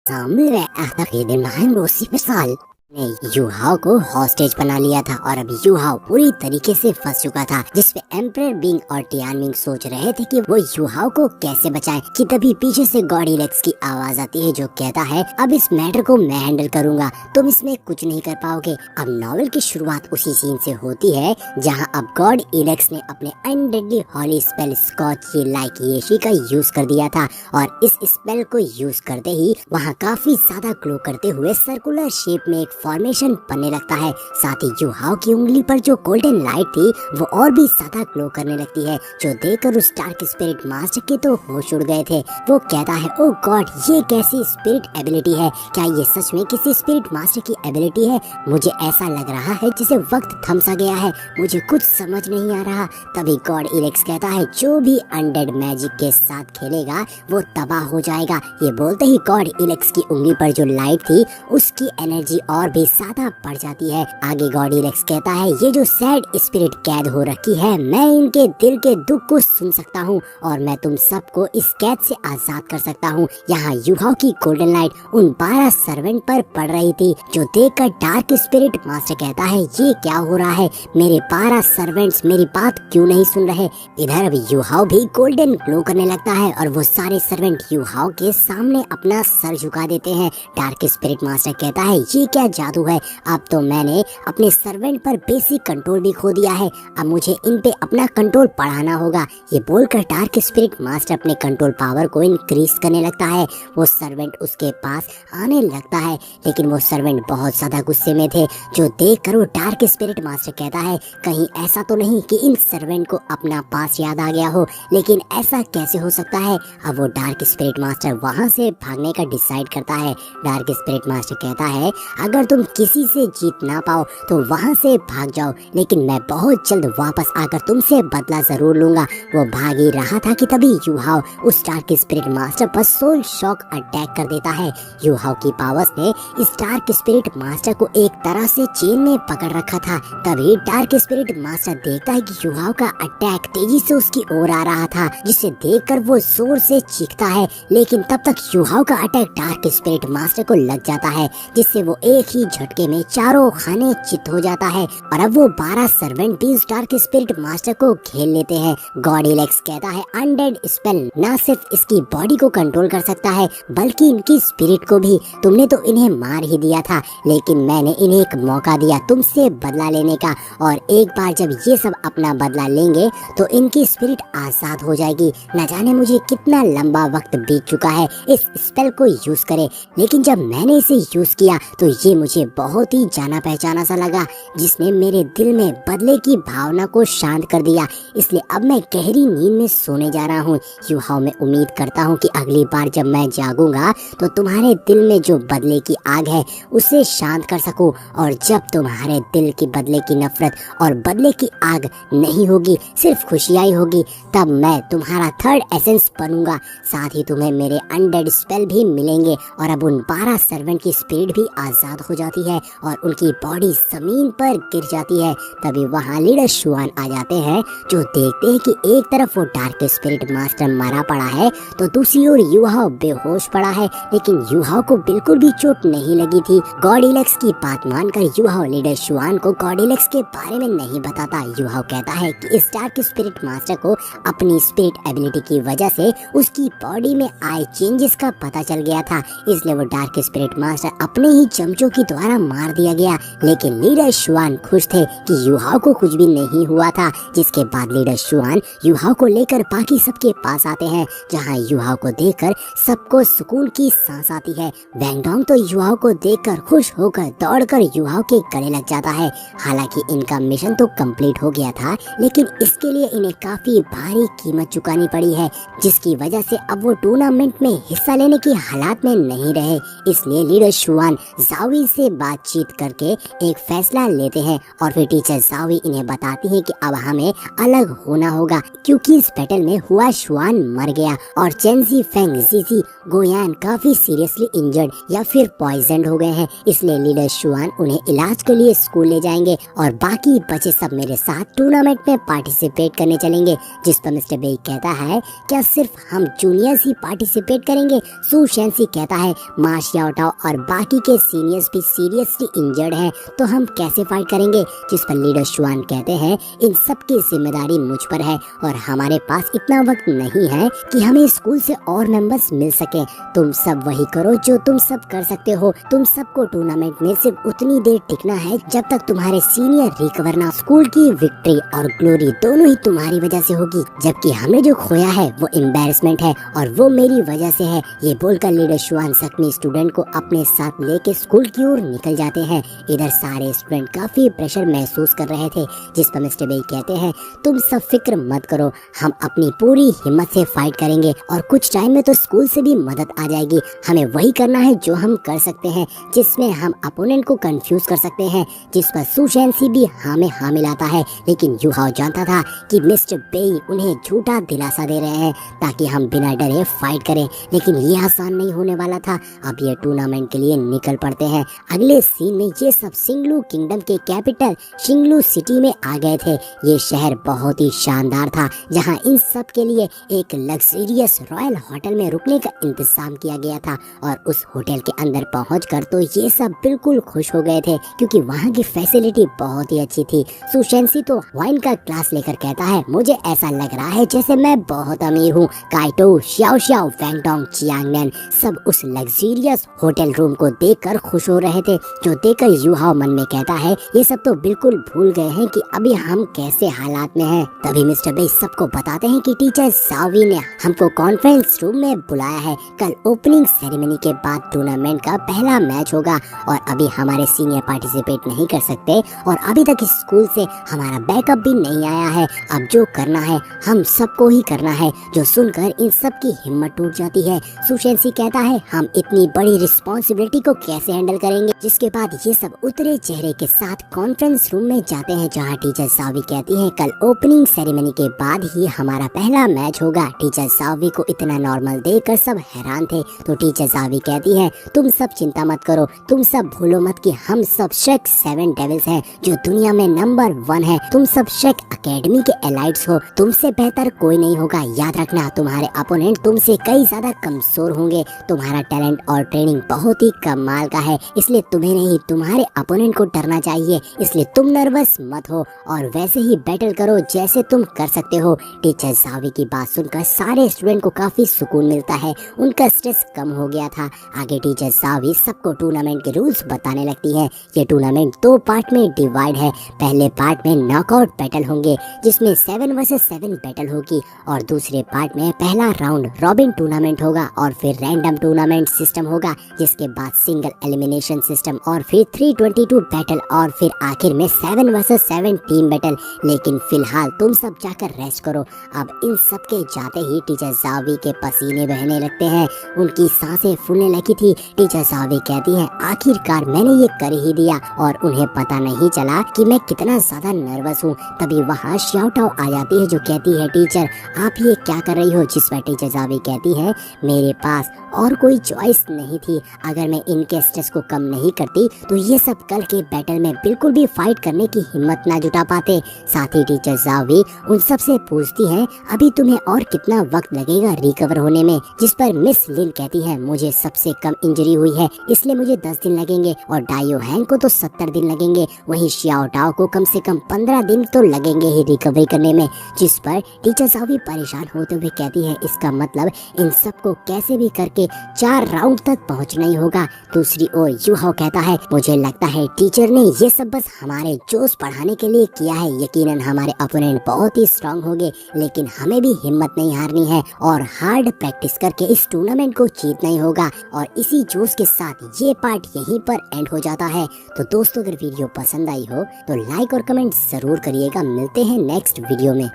सामने दिन महान रूसी मिसाल ने युहाओ को हॉस्टेज बना लिया था और अब युहाओ पूरी तरीके से फंस चुका था, जिसपे एम्परर बिंग और टियानमिंग सोच रहे थे कि वो युहाओ को कैसे बचाएं कि तभी पीछे से गॉड इलेक्स की आवाज आती है जो कहता है अब इस मैटर को मैं हैंडल करूंगा, तुम इसमें कुछ नहीं कर पाओगे। अब नॉवेल की शुरुआत उसी सीन से होती है जहां अब गॉड इलेक्स ने अपने अनडेडली हॉली स्पेल स्कॉच लाइक येशी का यूज कर दिया था और इस स्पेल को यूज करते ही वहां काफी ज्यादा ग्लो करते हुए सर्कुलर शेप में एक फॉर्मेशन बनने लगता है। साथ ही युहाओ की उंगली पर जो गोल्डन लाइट थी वो और भी ज्यादा ग्लो करने लगती है, जो देखकर उस डार्क स्पिरिट मास्टर के तो होश उड़ गए थे। वो कहता है ओ गॉड, ये कैसी स्पिरिट एबिलिटी है, क्या ये सच में किसी स्पिरिट मास्टर की एबिलिटी है? मुझे ऐसा लग रहा है जैसे वक्त थम सा गया है, मुझे कुछ समझ नहीं आ रहा। तभी गॉड इलेक्स कहता है जो भी अनडेड मैजिक के साथ खेलेगा वो तबाह हो जाएगा। ये बोलते ही गॉड इलेक्स की उंगली पर जो लाइट थी उसकी एनर्जी और भी ज्यादा बढ़ जाती है। आगे गॉड इलेक्स कहता है ये जो सैड स्पिरिट कैद हो रखी है, मैं इनके दिल के दुख को सुन सकता हूँ और मैं तुम सबको इस कैद से आजाद कर सकता हूँ। यहाँ युहाओ की गोल्डन लाइट उन 12 सर्वेंट पर पड़ रही थी, जो देखकर डार्क स्पिरिट मास्टर कहता है ये क्या हो रहा है, मेरे 12 सर्वेंट्स मेरी बात क्यों नहीं सुन रहे। इधर अब युहाओ भी गोल्डन ग्लो करने लगता है और वो सारे सर्वेंट युहाओ के सामने अपना सर झुका देते हैं। डार्क स्पिरिट मास्टर कहता है ये क्या जादू है, अब तो मैंने अपने सर्वेंट पर बेसिक कंट्रोल भी खो दिया है, अब मुझे इन पे अपना कंट्रोल बढ़ाना होगा। ये बोलकर डार्क स्पिरिट मास्टर अपने कंट्रोल पावर को इंक्रीज करने लगता है। वो सर्वेंट उसके पास आने लगता है, लेकिन वो सर्वेंट बहुत ज्यादा गुस्से में थे, जो देखकर वो डार्क स्पिरिट मास्टर कहता है कहीं ऐसा तो नहीं कि इन सर्वेंट को अपना पास याद आ गया हो, लेकिन ऐसा कैसे हो सकता है। अब वो डार्क स्पिरिट मास्टर वहाँ से भागने का डिसाइड करता है। डार्क स्पिरिट मास्टर कहता है अगर तुम किसी से जीत ना पाओ तो वहाँ से भाग जाओ, लेकिन मैं बहुत जल्द वापस आकर तुमसे बदला जरूर लूंगा। वो भाग ही रहा था कि तभी युहाओ उस डार्क स्पिरिट मास्टर पर सोल शॉक अटैक कर देता है। युहाओ की पावर्स ने इस डार्क स्पिरिट मास्टर को एक तरह से चेन में पकड़ रखा था। तभी डार्क स्पिरिट मास्टर देखता है कि युहाओ का अटैक तेजी से उसकी ओर आ रहा था, जिसे देखकर वो जोर से चीखता है, लेकिन तब तक युहाओ का अटैक डार्क स्पिरिट मास्टर को लग जाता है, जिससे वो एक ही झटके में चारों खाने चित हो जाता है और अब वो 12 सर्वेंट भी उस डार्क स्पिरिट मास्टर को घेर लेते हैं। गॉड इलेक्स कहता है अनडेड स्पेल न सिर्फ इसकी बॉडी को कंट्रोल कर सकता है बल्कि इनकी स्पिरिट को भी। तुमने तो इन्हें मार ही दिया था, लेकिन मैंने इन्हें एक मौका दिया तुमसे बदला लेने का, और एक बार जब ये सब अपना बदला लेंगे तो इनकी स्पिरिट आजाद हो जाएगी। न जाने मुझे कितना लंबा वक्त बीत चुका है इस स्पेल को यूज करे, लेकिन जब मैंने इसे यूज किया तो ये मुझे बहुत ही जाना पहचाना सा लगा, जिसने मेरे दिल में बदले की भावना को शांत कर दिया। इसलिए अब मैं गहरी नींद में सोने जा रहा हूँ। युहाओ मैं उम्मीद करता हूँ कि अगली बार जब मैं जागूंगा तो तुम्हारे दिल में जो बदले की आग है उसे शांत कर सकूं, और जब तुम्हारे दिल की बदले की नफरत और बदले की आग नहीं होगी, सिर्फ खुशियाँ ही होगी, तब मैं तुम्हारा थर्ड एसेंस बनूंगा। साथ ही तुम्हें मेरे अनडेड स्पेल भी मिलेंगे और अब उन 12 सर्वेंट की स्पिरिट भी आजाद हो जाती है और उनकी बॉडी जमीन पर गिर जाती है। तभी वहाँ लीडर शुआन आ जाते हैं, जो देखते हैं कि एक तरफ वो डार्क स्पिरिट मास्टर मरा पड़ा है तो दूसरी ओर युहाओ बेहोश पड़ा है, लेकिन युहाओ को बिल्कुल भी चोट नहीं लगी थी। गॉड इलेक्स की बात मानकर युहाओ लीडर शुआन को गॉड इलेक्स के बारे में नहीं बताता। युहाओ कहता है कि इस डार्क स्पिरिट मास्टर को अपनी स्पिरिट एबिलिटी की वजह से उसकी बॉडी में आए चेंजेस का पता चल गया था, इसलिए वो डार्क स्पिरिट मास्टर अपने ही चमचों के द्वारा मार दिया गया। लेकिन लीडर शुआन खुश थे कि युहाओ को कुछ भी नहीं हुआ था, जिसके बाद लीडर शुआन युहाओ को लेकर बाकी सबके पास आते हैं, जहां युहाओ को देखकर सबको सुकून की सांस आती है। वैंगडोंग तो युहाओ को देखकर खुश होकर दौड़कर युहाओ के गले लग जाता है। हालांकि इनका मिशन तो कंप्लीट हो गया था, लेकिन इसके लिए इन्हें काफी भारी कीमत चुकानी पड़ी है, जिसकी वजह से अब वो टूर्नामेंट में हिस्सा लेने की हालात में नहीं रहे। इसलिए लीडर शुआन जावी सावी से बातचीत करके एक फैसला लेते हैं और फिर टीचर सावी इन्हें बताती है कि अब हमें अलग होना होगा क्योंकि इस बैटल में हुआ शुआन मर गया और चेंजी, फेंग, जीजी, गोयान काफी सीरियसली इंजर्ड या फिर पॉइजन हो गए हैं। इसलिए लीडर शुआन उन्हें इलाज के लिए स्कूल ले जाएंगे और बाकी बच्चे सब मेरे साथ टूर्नामेंट में पार्टिसिपेट करने चलेंगे। जिस पर मिस्टर बेई कहता है क्या सिर्फ हम जूनियर्स ही पार्टिसिपेट करेंगे? सू शेंसी कहता है मा शियाओटाओ और बाकी के सीनियर्स भी सीरियसली इंजर्ड हैं, तो हम कैसे फाइट करेंगे? जिस पर लीडर शुआन कहते हैं इन सब की जिम्मेदारी मुझ पर है और हमारे पास इतना वक्त नहीं है कि हमें स्कूल से और मेंबर्स मिल सके। तुम सब वही करो जो तुम सब कर सकते हो। तुम सबको टूर्नामेंट में सिर्फ उतनी देर टिकना है जब तक तुम्हारे सीनियर रिकवर ना। स्कूल की विक्ट्री और ग्लोरी दोनों ही तुम्हारी वजह से होगी, जबकि हमने जो खोया है वो एम्बैरेसमेंट है और वो मेरी वजह से है। ये बोलकर लीडर शुआन जख्मी स्टूडेंट को अपने साथ लेके स्कूल की ओर निकल जाते हैं। इधर सारे स्टूडेंट काफी प्रेशर महसूस कर रहे थे। जिस पर मिस्टर बेई कहते हैं तुम सब फिक्र मत करो, हम अपनी पूरी हिम्मत से फाइट करेंगे और कुछ टाइम में तो स्कूल से भी मदद आ जाएगी। हमें वही करना है जो हम कर सकते हैं, जिसमें हम अपोनेंट को कंफ्यूज कर सकते हैं। जिस पर सू शेंसी भी हाँ में हाँ मिलाता है, लेकिन यू हाओ जानता था कि मिस्टर बेई उन्हें झूठा दिलासा दे रहे हैं ताकि हम बिना डरे फाइट करें, लेकिन ये आसान नहीं होने वाला था। अब ये टूर्नामेंट के लिए निकल पड़ते हैं। अगले सीन में ये सब सिंगलू किंगडम के कैपिटल शिंगलू सिटी में आ गए थे। ये शहर बहुत ही शानदार था, जहां इन सब के लिए एक लग्जरियस रॉयल होटल में रुकने का इंतजाम किया गया था और उस होटल के अंदर पहुंचकर तो ये सब बिल्कुल खुश हो गए थे क्योंकि वहां की फैसिलिटी बहुत ही अच्छी थी। सू शेंसी तो वाइन का ग्लास लेकर कहता है मुझे ऐसा लग रहा है जैसे मैं बहुत अमीर हूँ। काइटो, शियाओ शियाओ, फैंगडोंग, चियांगनैन सब उस लग्जरियस होटल रूम को देखकर खुश हो रहे थे, जो देखकर यू हाओ मन में कहता है ये सब तो बिल्कुल भूल गए हैं कि अभी हम कैसे हालात में हैं। तभी मिस्टर बेई सबको बताते हैं कि टीचर सावी ने हमको कॉन्फ्रेंस रूम में बुलाया है। कल ओपनिंग सेरेमनी के बाद टूर्नामेंट का पहला मैच होगा और अभी हमारे सीनियर पार्टिसिपेट नहीं कर सकते और अभी तक स्कूल से हमारा बैकअप भी नहीं आया है। अब जो करना है हम सबको ही करना है। जो सुनकर इन सब की हिम्मत टूट जाती है। सू शेंसी कहता है हम इतनी बड़ी रिस्पॉन्सिबिलिटी को कैसे हैंडल करेंगे? जिसके बाद ये सब उतरे चेहरे के साथ कॉन्फ्रेंस रूम में जाते हैं, जहाँ टीचर सावी कहती है कल ओपनिंग सेरेमनी के बाद ही हमारा पहला मैच होगा। टीचर सावी को इतना नॉर्मल देखकर सब हैरान थे, तो टीचर सावी कहती है तुम सब चिंता मत करो, तुम सब भूलो मत कि हम सब शेक 7 डेविल्स हैं जो दुनिया में नंबर 1 है। तुम सब शेक एकेडमी के एलाइट्स हो, तुमसे बेहतर कोई नहीं होगा। याद रखना तुम्हारे अपोनेंट तुमसे कई ज्यादा कमजोर होंगे। तुम्हारा टैलेंट और ट्रेनिंग बहुत ही कमाल का है, इसलिए तुम्हें नहीं तुम्हारे अपोनेंट को डरना चाहिए। इसलिए तुम नर्वस मत हो और वैसे ही बैटल करो जैसे तुम कर सकते हो। टीचर सावी की बात सुनकर सारे स्टूडेंट को काफी सुकून मिलता है, उनका स्ट्रेस कम हो गया था। आगे टीचर सावी सबको टूर्नामेंट के रूल्स बताने लगती है। ये टूर्नामेंट 2 पार्ट में डिवाइड है। पहले पार्ट में नॉकआउट बैटल होंगे जिसमें 7 वर्सेस 7 बैटल होगी और दूसरे पार्ट में पहला राउंड रॉबिन टूर्नामेंट होगा और फिर रैंडम टूर्नामेंट सिस्टम होगा, जिसके बाद सिंगल एलिमिनेशन सिस्टम और फिर 322 बैटल और फिर आखिर में 7 वर्सेस 7 टीम बैटल। लेकिन फिलहाल तुम सब जाकर रेस्ट करो। अब इन सब के जाते ही टीचर सावी के पसीने बहने लगते हैं, उनकी सांसें फूलने लगी थी। टीचर सावी कहती है आखिरकार मैंने ये कर ही दिया और उन्हें पता नहीं चला कि मैं कितना ज्यादा नर्वस हूँ। तभी वहाँ शियाओटाओ आ जाती है जो कहती है टीचर आप ये क्या कर रही हो? जिस पर टीचर सावी कहती है मेरे पास और कोई चॉइस नहीं थी। अगर मैं इनके स्ट्रेस को कम नहीं करती तो ये सब कल के बैटल में बिल्कुल भी फाइट करने की हिम्मत ना जुटा पाते। साथ ही टीचर सावी उन सब से पूछती है अभी तुम्हें और कितना वक्त लगेगा रिकवर होने में? जिस पर मिस लिन कहती है मुझे सबसे कम इंजरी हुई है इसलिए मुझे 10 दिन लगेंगे और डायो हैंग को तो 70 दिन लगेंगे, वहीं शियाओटाओ को कम से कम 15 दिन तो लगेंगे ही रिकवरी करने में। जिस पर टीचर सावी परेशान होते हुए कहती है इसका मतलब इन सबको कैसे भी करके 4 राउंड तक पहुंचना ही होगा। दूसरी ओर यू हाओ कहता है मुझे लगता है टीचर ने ये सब बस हमारे जोश बढ़ाने के लिए किया है। यकीनन हमारे अपोनेंट बहुत ही स्ट्रांग होंगे, लेकिन हमें भी हिम्मत नहीं हारनी है और हार्ड प्रैक्टिस करके इस टूर्नामेंट को जीतना ही होगा। और इसी जोश के साथ ये पार्ट यहीं पर एंड हो जाता है। तो दोस्तों अगर वीडियो पसंद आई हो तो लाइक और कमेंट जरूर करिएगा। मिलते हैं नेक्स्ट वीडियो में।